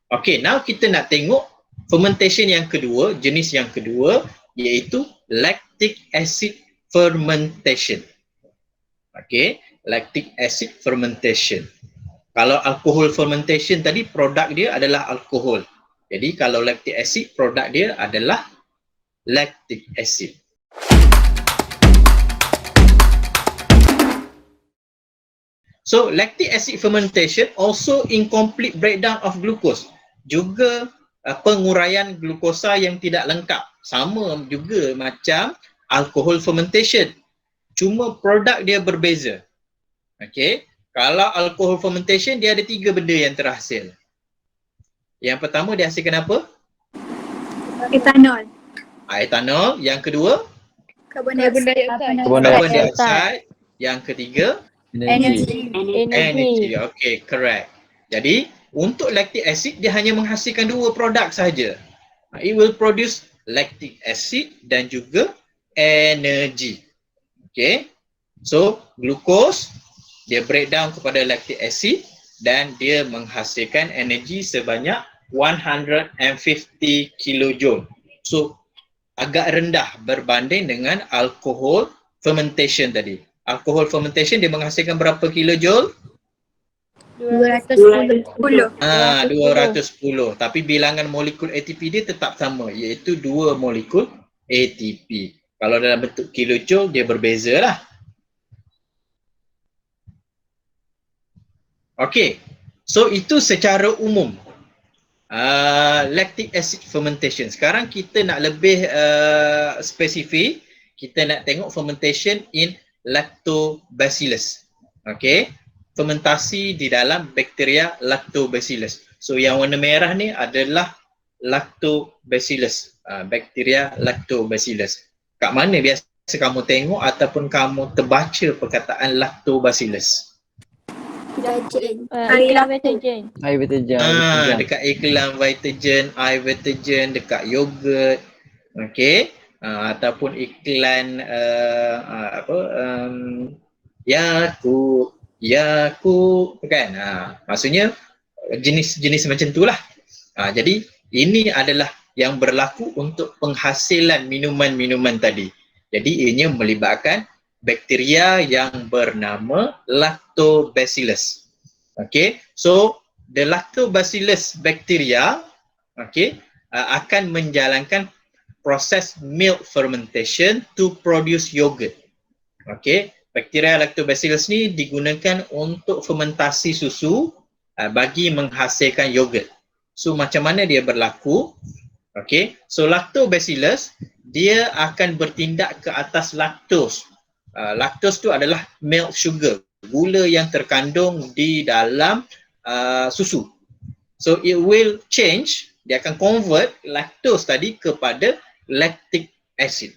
Okay, now kita nak tengok fermentation yang kedua, jenis yang kedua, iaitu lactic acid fermentation. Okay, lactic acid fermentation. Kalau alcohol fermentation tadi, produk dia adalah alkohol. Jadi kalau lactic acid, produk dia adalah lactic acid. So lactic acid fermentation also incomplete breakdown of glucose. Juga penguraian glukosa yang tidak lengkap. Sama juga macam alcohol fermentation. Cuma produk dia berbeza. Okay. Kalau alcohol fermentation, dia ada 3 benda yang terhasil. Yang pertama, dia hasilkan apa? Etanol. Etanol. Yang kedua? Carbon dioxide. Carbon dioxide. Yang ketiga? Energy. Okay, correct. Jadi, untuk lactic acid, dia hanya menghasilkan 2 produk sahaja. It will produce lactic acid dan juga energy. Okay. So, glucose, dia breakdown kepada lactic acid dan dia menghasilkan energi sebanyak 150 kilojoule. So, agak rendah berbanding dengan alcohol fermentation tadi. Alcohol fermentation dia menghasilkan berapa kilojoule? 210. 210. Tapi bilangan molekul ATP dia tetap sama, iaitu 2 molekul ATP. Kalau dalam bentuk kilojoule dia berbeza lah. Okey. So itu secara umum lactic acid fermentation. Sekarang kita nak lebih spesifik, kita nak tengok fermentation in lactobacillus. Okey. Fermentasi di dalam bakteria lactobacillus. So yang warna merah ni adalah lactobacillus, bakteria lactobacillus. Kat mana biasa kamu tengok ataupun kamu terbaca perkataan lactobacillus? Iklan Vitagen. Air Vitagen. Dekat iklan Vitagen, air Vitagen, dekat yogurt. Okey. Ataupun iklan Yakult kan. Maksudnya jenis-jenis macam itulah. Jadi ini adalah yang berlaku untuk penghasilan minuman-minuman tadi. Jadi ianya melibatkan bakteria yang bernama lactobacillus. Okay, so the lactobacillus bacteria, okay, akan menjalankan proses milk fermentation to produce yogurt. Okay, bakteria lactobacillus ni digunakan untuk fermentasi susu bagi menghasilkan yogurt. So macam mana dia berlaku? Okay, so lactobacillus dia akan bertindak ke atas lactose. Lactose tu adalah milk sugar, gula yang terkandung di dalam susu. So it will change, dia akan convert lactose tadi kepada lactic acid.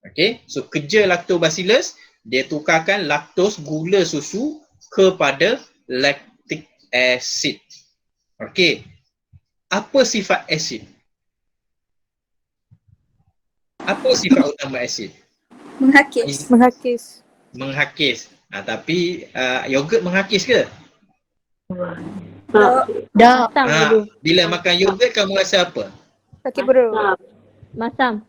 Okay, so kerja lactobacillus, dia tukarkan lactose, gula susu kepada lactic acid. Okay, apa sifat asid? Apa sifat utama asid? Menghakis. Menghakis. Tapi yogurt menghakis ke? Dah. Bila makan yogurt kamu rasa apa? Sakit perut. Masam.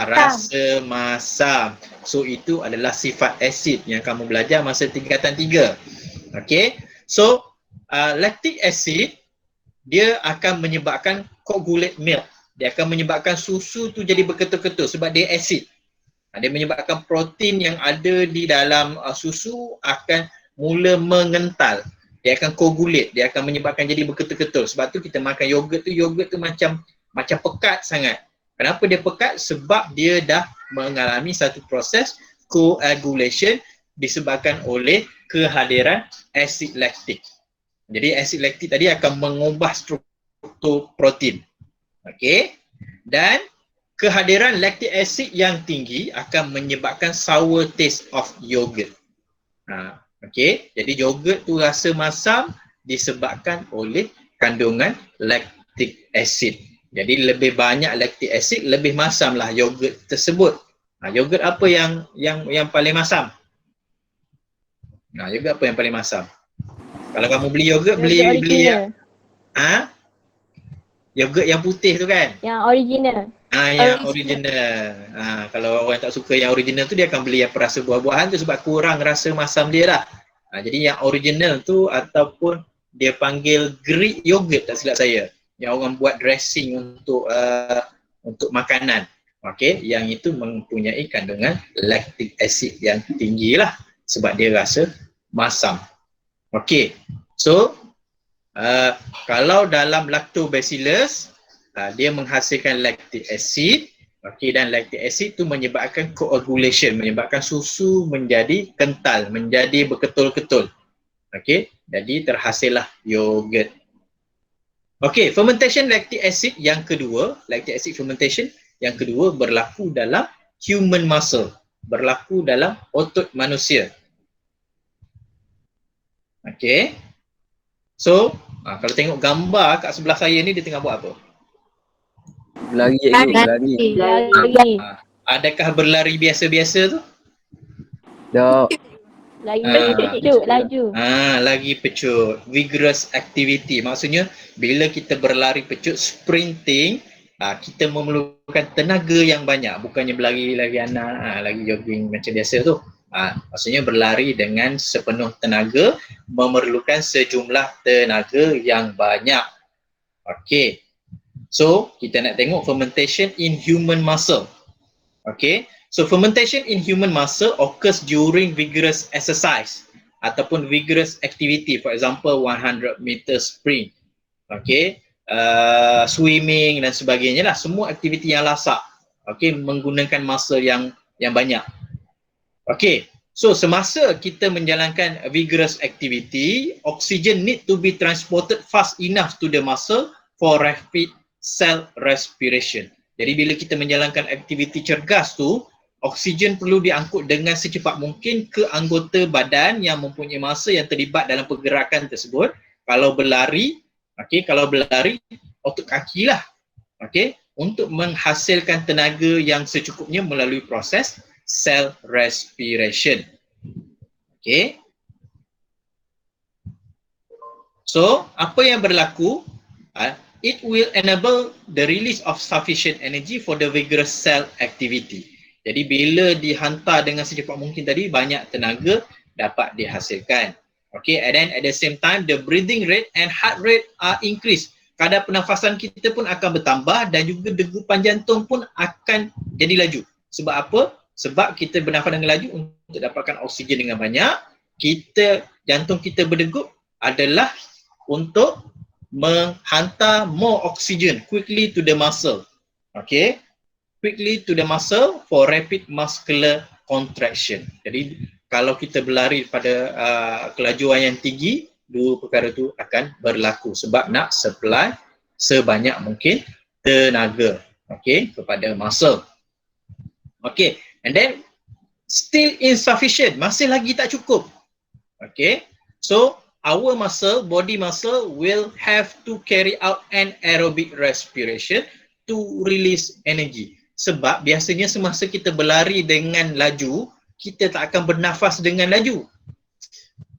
Rasa masam. So itu adalah sifat asid yang kamu belajar masa tingkatan 3. Okay. So lactic acid dia akan menyebabkan coagulate milk. Dia akan menyebabkan susu tu jadi berketul-ketul sebab dia asid. Dia menyebabkan protein yang ada di dalam susu akan mula mengental. Dia akan coagulate, dia akan menyebabkan jadi berketul-ketul. Sebab tu kita makan yogurt tu macam pekat sangat. Kenapa dia pekat? Sebab dia dah mengalami satu proses coagulation disebabkan oleh kehadiran asid laktik. Jadi asid laktik tadi akan mengubah struktur protein. Okey. Dan kehadiran lactic acid yang tinggi akan menyebabkan sour taste of yogurt. Okey, jadi yogurt tu rasa masam disebabkan oleh kandungan lactic acid. Jadi lebih banyak lactic acid, lebih masamlah yogurt tersebut. Yogurt apa yang paling masam? Yogurt apa yang paling masam? Kalau kamu beli yogurt, beli Yogurt yang putih tu kan. Yang original. Yang original. Kalau orang tak suka yang original tu, dia akan beli yang perasa buah-buahan tu sebab kurang rasa masam dia lah. Jadi yang original tu ataupun dia panggil Greek yogurt tak silap saya. Yang orang buat dressing untuk makanan. Okey, yang itu mempunyai kandungan lactic acid yang tinggi lah sebab dia rasa masam. Okey. So kalau dalam lactobacillus dia menghasilkan lactic acid, okey, dan lactic acid tu menyebabkan coagulation, menyebabkan susu menjadi kental, menjadi berketul-ketul. Okey, jadi terhasillah yogurt. Okey, fermentation lactic acid yang kedua, lactic acid fermentation yang kedua berlaku dalam human muscle, berlaku dalam otot manusia. Okey. So, kalau tengok gambar kat sebelah saya ni, dia tengah buat apa? Berlari cikgu, berlari. Lari. Adakah berlari biasa-biasa tu? Tak. Lagi pecut, laju. Lagi pecut. Vigorous activity. Maksudnya, bila kita berlari pecut, sprinting, kita memerlukan tenaga yang banyak. Bukannya berlari-lari anak, lagi jogging macam biasa tu. Maksudnya berlari dengan sepenuh tenaga, memerlukan sejumlah tenaga yang banyak. Okey. So, kita nak tengok fermentation in human muscle. Okay. So, fermentation in human muscle occurs during vigorous exercise ataupun vigorous activity. For example, 100 meter sprint. Okay. Swimming dan sebagainya lah. Semua aktiviti yang lasak. Okay. Menggunakan muscle yang banyak. Okay. So, semasa kita menjalankan vigorous activity, oxygen need to be transported fast enough to the muscle for rapid cell respiration. Jadi bila kita menjalankan aktiviti cergas tu, oksigen perlu diangkut dengan secepat mungkin ke anggota badan yang mempunyai masa yang terlibat dalam pergerakan tersebut. Kalau berlari, otot kaki lah, untuk menghasilkan tenaga yang secukupnya melalui proses cell respiration. So, apa yang berlaku? It will enable the release of sufficient energy for the vigorous cell activity. Jadi bila dihantar dengan secepat mungkin tadi, banyak tenaga dapat dihasilkan. Okay, and then at the same time, the breathing rate and heart rate are increased. Kadar pernafasan kita pun akan bertambah dan juga degupan jantung pun akan jadi laju. Sebab apa? Sebab kita bernafas dengan laju untuk dapatkan oksigen dengan banyak. Jantung kita berdegup adalah untuk menghantar more oxygen quickly to the muscle. Okay, quickly to the muscle for rapid muscular contraction. Jadi kalau kita berlari pada kelajuan yang tinggi, dua perkara itu akan berlaku sebab nak supply sebanyak mungkin tenaga, kepada muscle. And then still insufficient, masih lagi tak cukup. So our muscle, body muscle will have to carry out an aerobic respiration to release energy. Sebab biasanya semasa kita berlari dengan laju, kita tak akan bernafas dengan laju.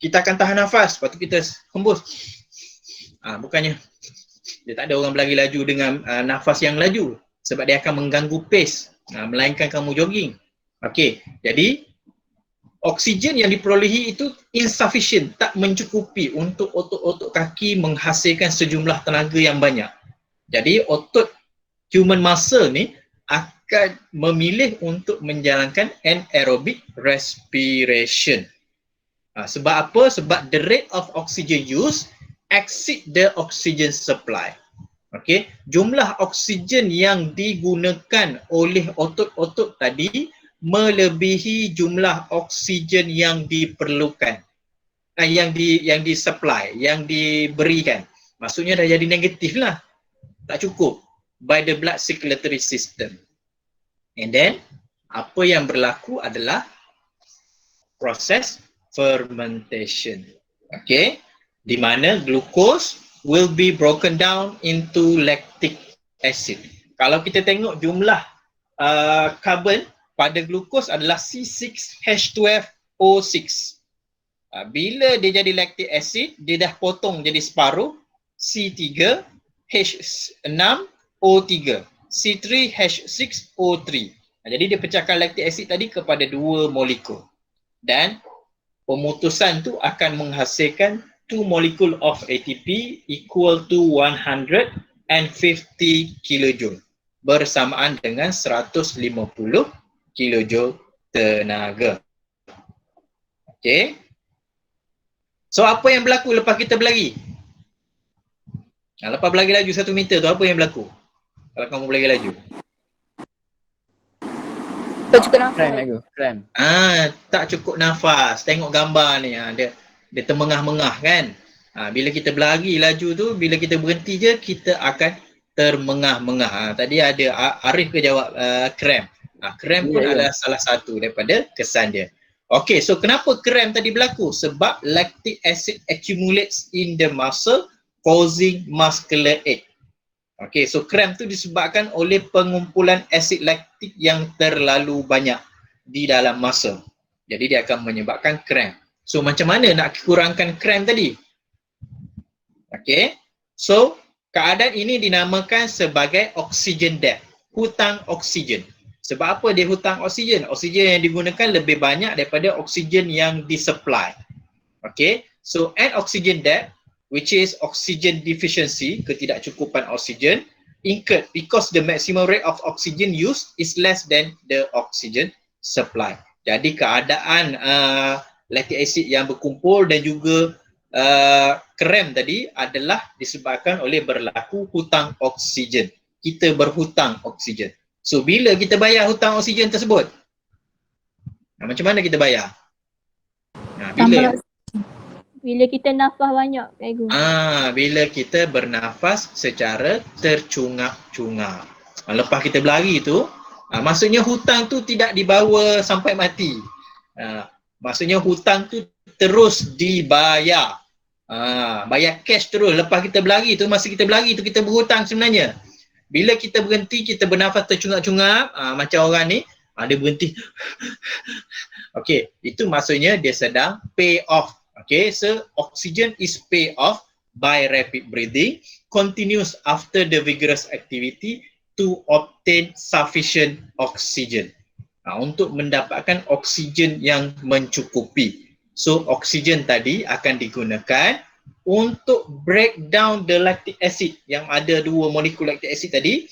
Kita akan tahan nafas, lepas tu kita hembus. Bukannya dia tak ada orang berlari laju dengan nafas yang laju sebab dia akan mengganggu pace, melainkan kamu jogging. Jadi oksigen yang diperolehi itu insufficient, tak mencukupi untuk otot-otot kaki menghasilkan sejumlah tenaga yang banyak. Jadi otot human muscle ni akan memilih untuk menjalankan anaerobic respiration. Sebab apa? Sebab the rate of oxygen use exceed the oxygen supply. Jumlah oksigen yang digunakan oleh otot-otot tadi melebihi jumlah oksigen yang diperlukan, yang disupply, yang diberikan. Maksudnya dah jadi negatif lah, tak cukup by the blood circulatory system. And then apa yang berlaku adalah proses fermentation. Di mana glucose will be broken down into lactic acid. Kalau kita tengok jumlah karbon pada glukos adalah C6H12O6. Bila dia jadi lactic acid, dia dah potong jadi separuh, C3 C3H6O3, C3H6O3. Jadi dia pecahkan lactic acid tadi kepada 2 molekul. Dan pemutusan tu akan menghasilkan 2 molecule of ATP equal to 150 kJ bersamaan dengan 150 kJ tenaga. Okey. So apa yang berlaku lepas kita berlari? Lepas berlari laju 1 meter tu apa yang berlaku? Kalau kamu berlari laju. Tak cukup nafas. Cramp aku, cramp. Tak cukup nafas. Tengok gambar ni, dia termengah-mengah kan. Bila kita berlari laju tu, bila kita berhenti je, kita akan termengah-mengah. Tadi ada Arif ke jawab cramp. Cramp pun adalah salah satu daripada kesan dia. Okay, so kenapa cramp tadi berlaku? Sebab lactic acid accumulates in the muscle causing muscular ache. Okay, so cramp tu disebabkan oleh pengumpulan asid laktik yang terlalu banyak di dalam muscle. Jadi dia akan menyebabkan cramp. So macam mana nak kurangkan cramp tadi? Okay, so keadaan ini dinamakan sebagai oxygen debt, hutang oksigen. Sebab apa dia hutang oksigen? Oksigen yang digunakan lebih banyak daripada oksigen yang disupply. Okay, so an oxygen debt, which is oxygen deficiency, ketidakcukupan oksigen, incurred because the maximum rate of oxygen used is less than the oxygen supply. Jadi keadaan lactic acid yang berkumpul dan juga cramp tadi adalah disebabkan oleh berlaku hutang oksigen. Kita berhutang oksigen. So bila kita bayar hutang oksigen tersebut? Macam mana kita bayar? Bila kita nafas banyak, cikgu. Bila kita bernafas secara tercungap-cungap. Lepas kita berlari tu, maksudnya hutang tu tidak dibawa sampai mati. Maksudnya hutang tu terus dibayar. Bayar cash terus. Lepas kita berlari tu, masa kita berlari tu kita berhutang sebenarnya. Bila kita berhenti, kita bernafas tercungap-cungap, macam orang ni, dia berhenti. Okey, itu maksudnya dia sedang pay off. Okay, so oxygen is pay off by rapid breathing, continues after the vigorous activity to obtain sufficient oxygen. Untuk mendapatkan oksigen yang mencukupi. So oksigen tadi akan digunakan untuk break down the lactic acid yang ada 2 molekul lactic acid tadi,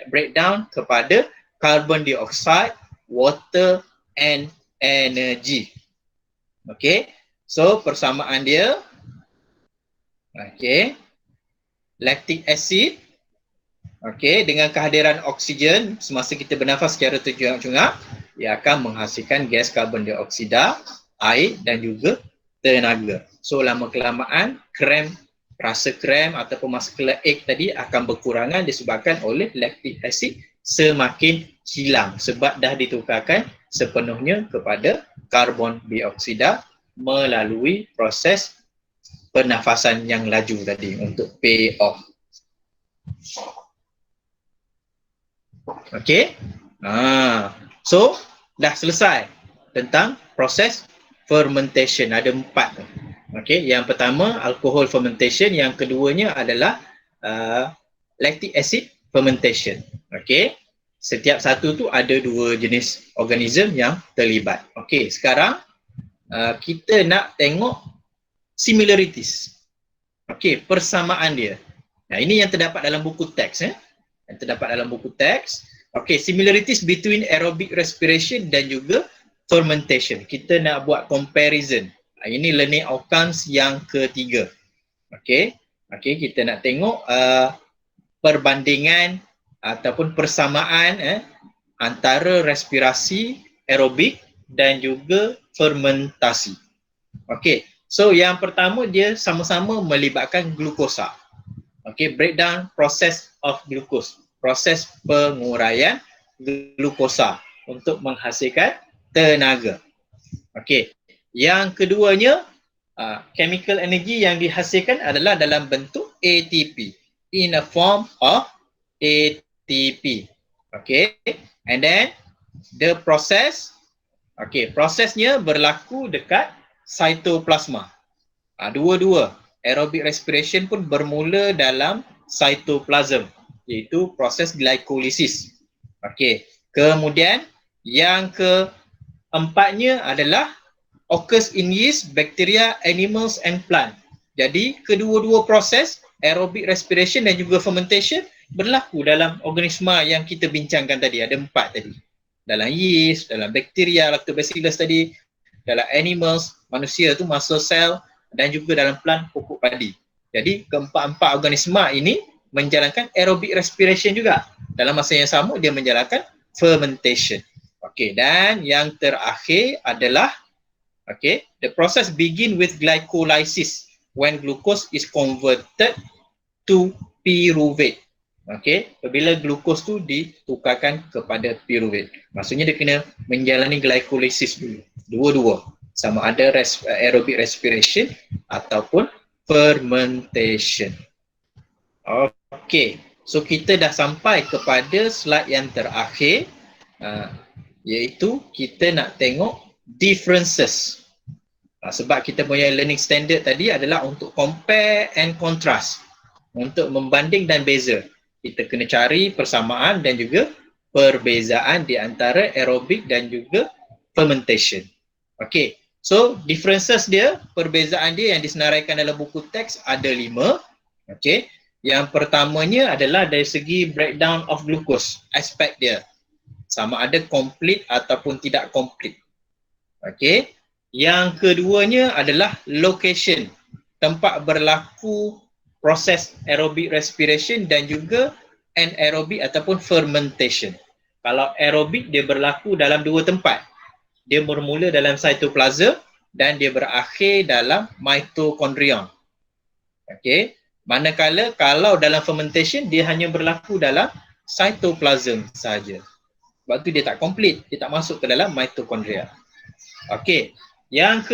break down kepada carbon dioxide, water and energy. Okay. So persamaan dia, lactic acid, dengan kehadiran oksigen semasa kita bernafas secara tercungap-cungap, ia akan menghasilkan gas karbon dioksida, air dan juga tenaga. So lama-kelamaan rasa cramp ataupun muscular ache tadi akan berkurangan disebabkan oleh lactic acid semakin hilang sebab dah ditukarkan sepenuhnya kepada karbon dioksida melalui proses pernafasan yang laju tadi untuk pay off. Okay. So dah selesai tentang proses fermentation. Ada 4. Okay. Yang pertama alcohol fermentation, yang keduanya adalah lactic acid fermentation. Okay. Setiap satu tu ada 2 jenis organism yang terlibat. Okay. Sekarang kita nak tengok similarities. Okey, persamaan dia. Ini yang terdapat dalam buku teks. Yang terdapat dalam buku teks. Okey, similarities between aerobic respiration dan juga fermentation. Kita nak buat comparison. Ini learning outcomes yang ketiga. Okey, kita nak tengok perbandingan ataupun persamaan antara respirasi aerobik dan juga fermentasi. Okey, so yang pertama dia sama-sama melibatkan glukosa. Okey, breakdown process of glucose, proses penguraian glukosa untuk menghasilkan tenaga. Okey, yang keduanya chemical energy yang dihasilkan adalah dalam bentuk ATP, in a form of ATP. Okey, and then the process, prosesnya berlaku dekat cytoplasma. Dua-dua aerobic respiration pun bermula dalam cytoplasm, iaitu proses glycolysis. Okey. Kemudian yang keempatnya adalah occurs in yeast, bacteria, animals and plant. Jadi kedua-dua proses aerobic respiration dan juga fermentation berlaku dalam organisma yang kita bincangkan tadi. Ada 4 tadi. Dalam yeast, dalam bakteria, lactobacillus tadi, dalam animals, manusia tu muscle cell, dan juga dalam plant, pokok padi. Jadi keempat-empat organisma ini menjalankan aerobic respiration juga. Dalam masa yang sama dia menjalankan fermentation. Okey, dan yang terakhir adalah the process begin with glycolysis when glucose is converted to pyruvate. Apabila glukos tu ditukarkan kepada pyruvate. Maksudnya dia kena menjalani glycolysis dulu. Dua-dua. Sama ada aerobic respiration ataupun fermentation. Okey. So kita dah sampai kepada slide yang terakhir, iaitu kita nak tengok differences. Sebab kita punya learning standard tadi adalah untuk compare and contrast, untuk membanding dan beza. Kita kena cari persamaan dan juga perbezaan di antara aerobic dan juga fermentation. Okey. So differences dia, perbezaan dia yang disenaraikan dalam buku teks ada 5. Okey. Yang pertamanya adalah dari segi breakdown of glucose, aspek dia. Sama ada complete ataupun tidak complete. Okey. Yang keduanya adalah location, tempat berlaku proses aerobic respiration dan juga anaerobic ataupun fermentation. Kalau aerobic dia berlaku dalam 2 tempat. Dia bermula dalam cytoplasm dan dia berakhir dalam mitochondrion. Okey. Manakala kalau dalam fermentation dia hanya berlaku dalam cytoplasm saja. Sebab tu dia tak complete, dia tak masuk ke dalam mitochondria. Okey. Yang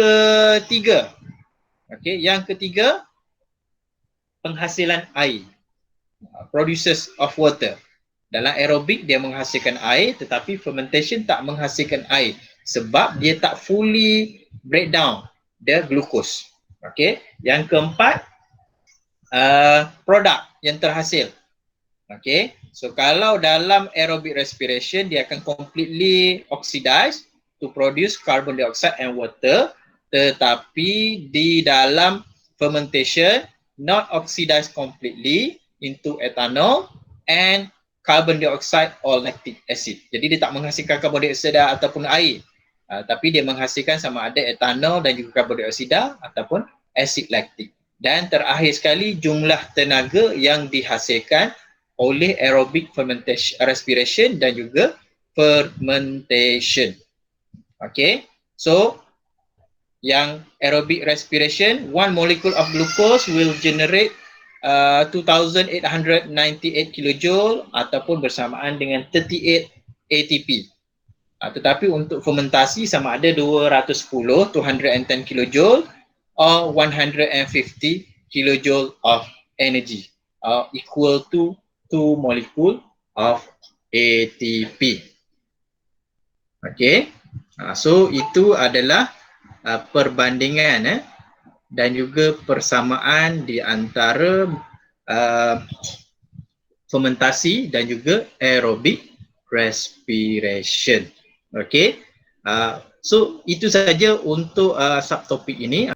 ketiga. Penghasilan air. Producers of water. Dalam aerobic dia menghasilkan air, tetapi fermentation tak menghasilkan air sebab dia tak fully breakdown the glucose. Okey. Yang keempat, produk yang terhasil. Okey. So kalau dalam aerobic respiration dia akan completely oxidize to produce carbon dioxide and water, tetapi di dalam fermentation not oxidized completely into ethanol and carbon dioxide or lactic acid. Jadi dia tak menghasilkan carbon dioksida ataupun air, tapi dia menghasilkan sama ada ethanol dan juga carbon dioksida ataupun acid lactic. Dan terakhir sekali, jumlah tenaga yang dihasilkan oleh aerobic fermentation, respiration dan juga fermentation. Okay, so yang aerobic respiration, 1 molecule of glucose will generate 2898 kilojoule ataupun bersamaan dengan 38 ATP. Tetapi untuk fermentasi sama ada 210 kilojoule or 150 kilojoule of energy, equal to 2 molecule of ATP. Okay, so itu adalah perbandingan dan juga persamaan di antara fermentasi dan juga aerobic respiration. Okay, so itu saja untuk subtopik ini.